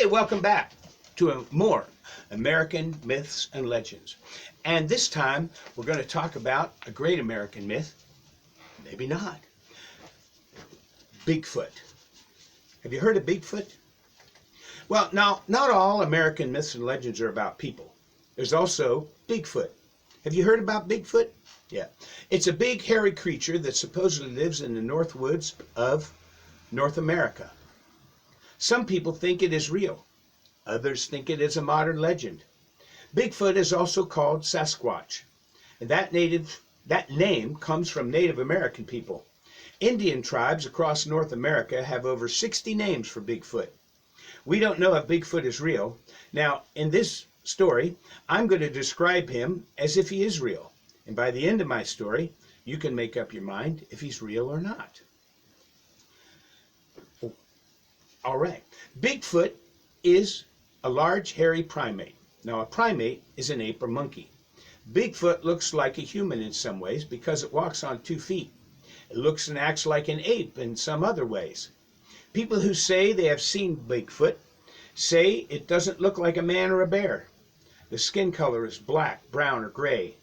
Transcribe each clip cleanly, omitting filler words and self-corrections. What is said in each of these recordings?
Hey, welcome back to more American Myths and Legends. And this time we're going to talk about a great American myth, maybe not, Bigfoot. Have you heard of Bigfoot? Well, now, not all American myths and legends are about people. There's also Bigfoot. Have you heard about Bigfoot? Yeah. It's a big, hairy creature that supposedly lives in the north woods of North America. Some people think it is real. Others think it is a modern legend. Bigfoot is also called Sasquatch, and that name comes from Native American people. Indian tribes across North America have over 60 names for Bigfoot. We don't know if Bigfoot is real. Now, in this story, I'm going to describe him as if he is real. And by the end of my story, you can make up your mind if he's real or not. All right. Bigfoot is a large, hairy primate. Now, a primate is an ape or monkey. Bigfoot looks like a human in some ways because it walks on 2 feet. It looks and acts like an ape in some other ways. People who say they have seen Bigfoot say it doesn't look like a man or a bear. The skin color is black, brown, or gray.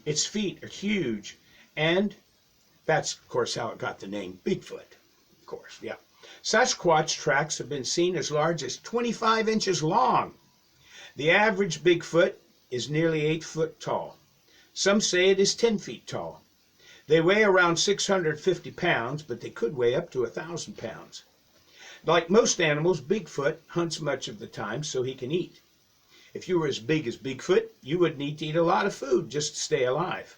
Its feet are huge, and that's, of course, how it got the name Bigfoot. Of course, yeah. Sasquatch tracks have been seen as large as 25 inches long. The average Bigfoot is nearly 8 foot tall. Some say it is 10 feet tall. They weigh around 650 pounds, but they could weigh up to 1,000 pounds. Like most animals, Bigfoot hunts much of the time so he can eat. If you were as big as Bigfoot, you would need to eat a lot of food just to stay alive.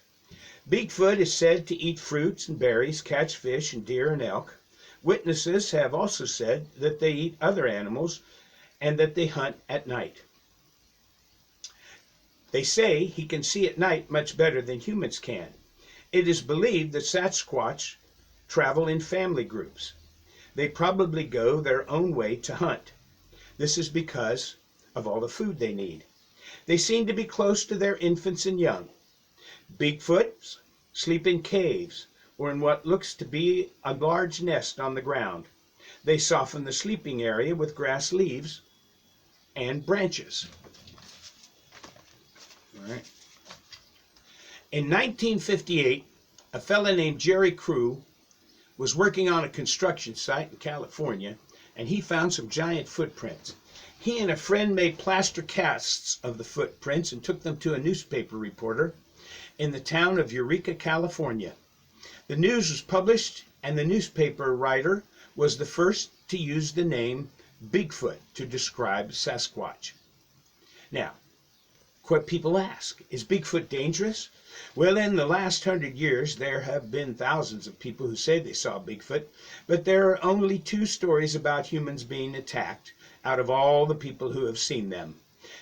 Bigfoot is said to eat fruits and berries, catch fish and deer and elk. Witnesses have also said that they eat other animals and that they hunt at night. They say he can see at night much better than humans can. It is believed that Sasquatch travel in family groups. They probably go their own way to hunt. This is because of all the food they need. They seem to be close to their infants and young. Bigfoots sleep in caves or in what looks to be a large nest on the ground. They soften the sleeping area with grass leaves and branches. All right. In 1958, a fellow named Jerry Crew was working on a construction site in California, and he found some giant footprints. He and a friend made plaster casts of the footprints and took them to a newspaper reporter in the town of Eureka, California. The news was published, and the newspaper writer was the first to use the name Bigfoot to describe Sasquatch. Now, people ask, is Bigfoot dangerous? Well, in the last 100 years, there have been thousands of people who say they saw Bigfoot, but there are only 2 stories about humans being attacked out of all the people who have seen them.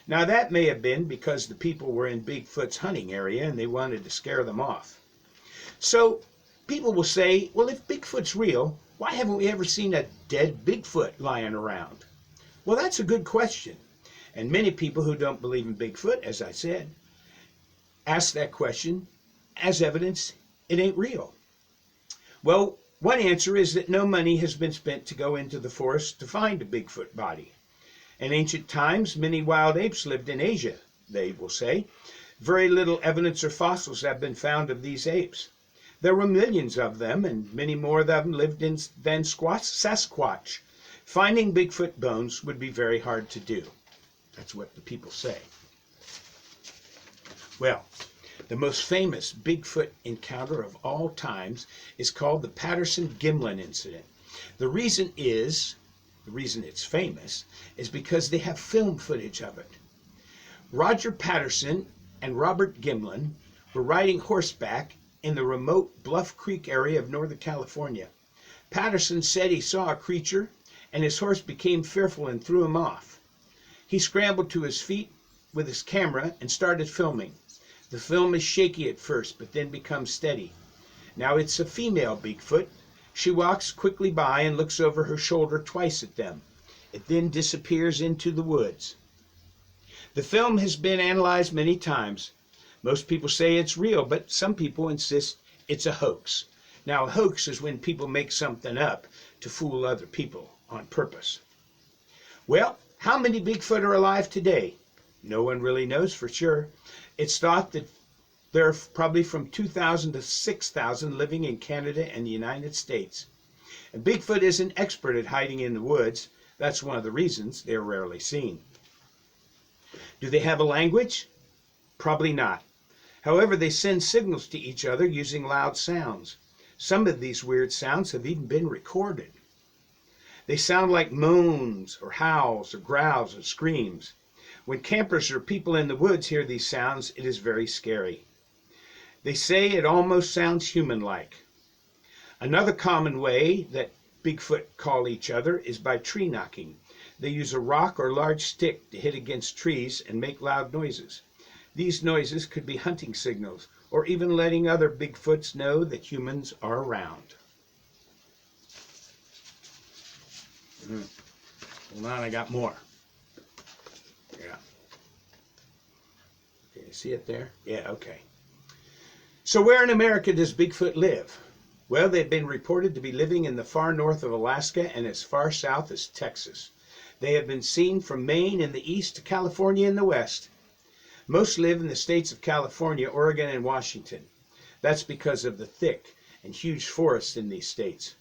Now, that may have been because the people were in Bigfoot's hunting area and they wanted to scare them off. So, people will say, well, if Bigfoot's real, why haven't we ever seen a dead Bigfoot lying around? Well, that's a good question. And many people who don't believe in Bigfoot, as I said, ask that question as evidence it ain't real. Well, one answer is that no money has been spent to go into the forest to find a Bigfoot body. In ancient times, many wild apes lived in Asia, they will say. Very little evidence or fossils have been found of these apes. There were millions of them, and many more of them lived than Sasquatch. Finding Bigfoot bones would be very hard to do. That's what the people say. Well, the most famous Bigfoot encounter of all times is called the Patterson-Gimlin incident. The reason it's famous is because they have film footage of it. Roger Patterson and Robert Gimlin were riding horseback in the remote Bluff Creek area of Northern California. Patterson said he saw a creature and his horse became fearful and threw him off. He scrambled to his feet with his camera and started filming. The film is shaky at first, but then becomes steady. Now it's a female Bigfoot. She walks quickly by and looks over her shoulder twice at them. It then disappears into the woods. The film has been analyzed many times. Most people say it's real, but some people insist it's a hoax. Now, a hoax is when people make something up to fool other people on purpose. Well, How many Bigfoot are alive today? No one really knows for sure. It's thought that there are probably from 2,000 to 6,000 living in Canada and the United States. And Bigfoot is an expert at hiding in the woods. That's one of the reasons they're rarely seen. Do they have a language? Probably not. However, they send signals to each other using loud sounds. Some of these weird sounds have even been recorded. They sound like moans or howls or growls or screams. When campers or people in the woods hear these sounds, it is very scary. They say it almost sounds human-like. Another common way that Bigfoot call each other is by tree knocking. They use a rock or large stick to hit against trees and make loud noises. These noises could be hunting signals or even letting other Bigfoots know that humans are around. Hold on, I got more. Yeah. Can you see it there? Yeah, okay. So where in America does Bigfoot live? Well, they've been reported to be living in the far north of Alaska and as far south as Texas. They have been seen from Maine in the east to California in the west. Most live in the states of California, Oregon, and Washington. That's because of the thick and huge forests in these states.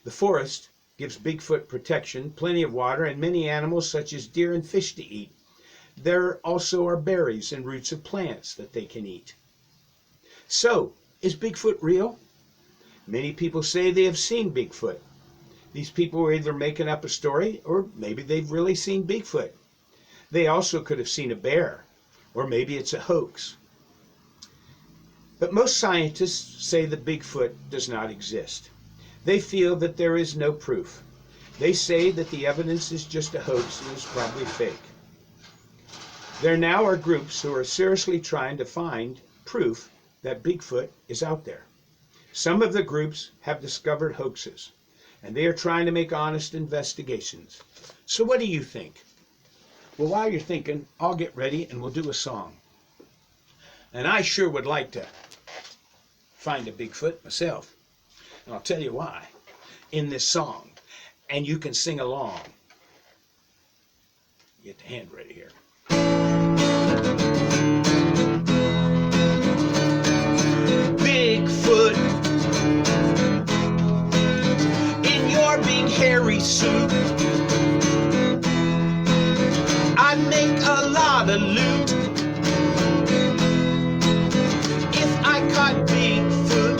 The forest gives Bigfoot protection, plenty of water, and many animals such as deer and fish to eat. There also are berries and roots of plants that they can eat. So, is Bigfoot real? Many people say they have seen Bigfoot. These people are either making up a story or maybe they've really seen Bigfoot. They also could have seen a bear, or maybe it's a hoax. But most scientists say that Bigfoot does not exist. They feel that there is no proof. They say that the evidence is just a hoax and is probably fake. There now are groups who are seriously trying to find proof that Bigfoot is out there. Some of the groups have discovered hoaxes, and they are trying to make honest investigations. So what do you think? Well, while you're thinking, I'll get ready and we'll do a song. And I sure would like to find a Bigfoot myself. And I'll tell you why in this song. And you can sing along. Get the hand ready here. Bigfoot in your big hairy suit, I'd make a lot of loot if I caught Bigfoot.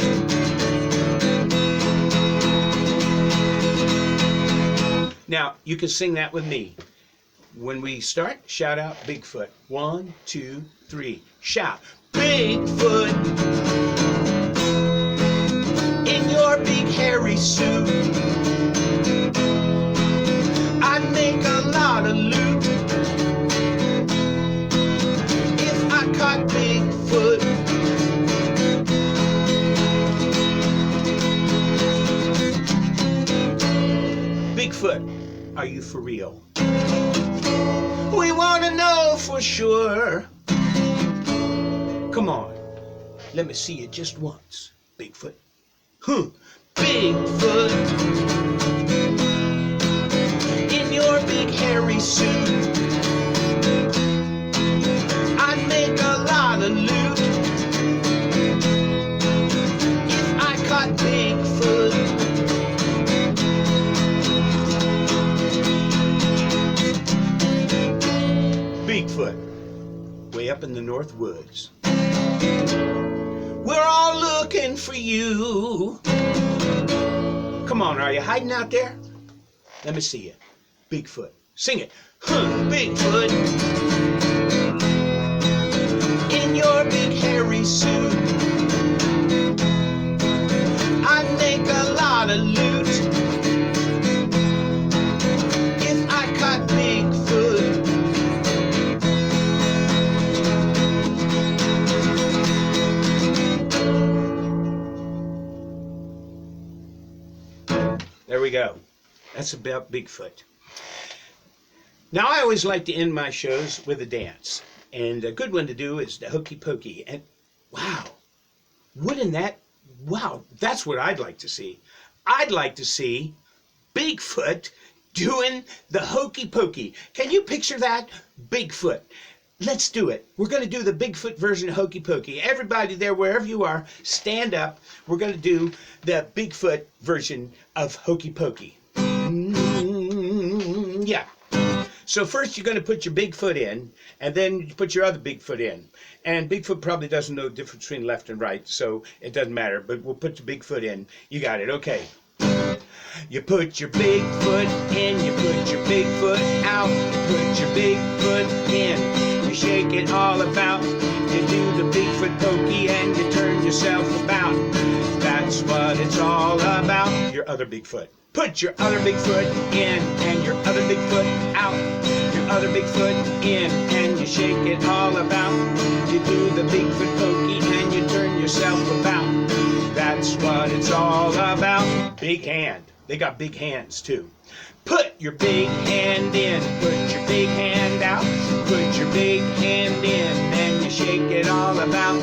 Now, you can sing that with me. When we start, shout out Bigfoot. 1, 2, 3. Shout. Bigfoot in your big hairy suit, I'd make a lot of loot if I caught Bigfoot. Bigfoot, are you for real? We want to know for sure. Come on, let me see you just once, Bigfoot. Bigfoot in your big hairy suit, I'd make a lot of loot if I caught Bigfoot. Bigfoot, way up in the North Woods. We're all looking for you. Come on, are you hiding out there? Let me see you. Bigfoot. Sing it. Bigfoot in your big hairy suit, I'd make a lot of loot if I caught Bigfoot. There we go. That's about Bigfoot. Now, I always like to end my shows with a dance. And a good one to do is the Hokey Pokey. And wow, wow, that's what I'd like to see. I'd like to see Bigfoot doing the hokey pokey. Can you picture that? Bigfoot. Let's do it. We're going to do the Bigfoot version of hokey pokey. Everybody there, wherever you are, stand up. We're going to do the Bigfoot version of hokey pokey. Yeah. So first you're going to put your big foot in, and then you put your other big foot in. And Bigfoot probably doesn't know the difference between left and right, so it doesn't matter. But we'll put your big foot in. You got it. Okay. You put your big foot in, you put your big foot out, you put your big foot in, you shake it all about, you do the Bigfoot pokey and you turn yourself about. That's what it's all about. Your other big foot. Put your other big foot in and your other big foot out, your other big foot in and you shake it all about. You do the Bigfoot pokey and you turn yourself about. That's what it's all about. Big hand. They got big hands too. Put your big hand in, put your big hand out, put your big hand in, and you shake it all about.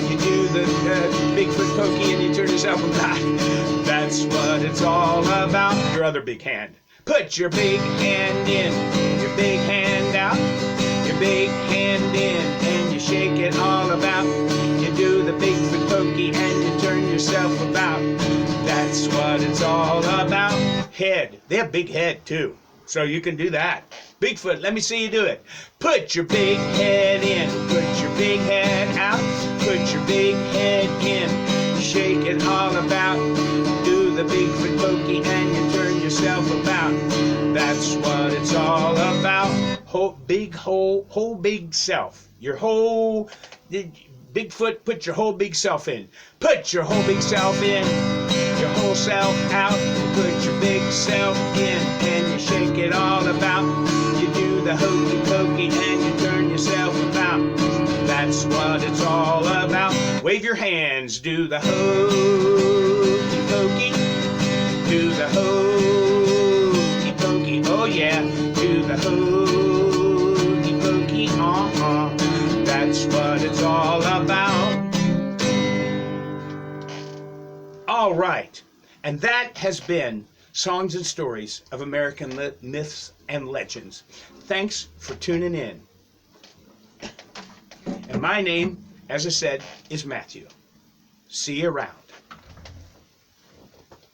You do the Bigfoot pokey and you turn yourself about. That's what it's all about. Your other big hand. Put your big hand in, your big hand out, your big hand in, and you shake it all about. You do the Bigfoot pokey and you turn yourself about. That's what it's all about. Head. They have big head too, so you can do that. Bigfoot, let me see you do it. Put your big head in, put your big head out, put your big head in, shake it all about. Do the Bigfoot pokey and you turn yourself about. That's what it's all about. Whole big self. Your whole Bigfoot, put your whole big self in. Put your whole big self in, your whole self out. Put your big self in and you shake it all about. You do the hokey pokey and you turn yourself about. That's what it's all about. Wave your hands, do the hokey pokey, do the hokey pokey. Oh yeah, do the hokey pokey. That's what it's all about. All right, and that has been Songs and Stories of American Myths and Legends. Thanks for tuning in. And my name, as I said, is Matthew. See you around.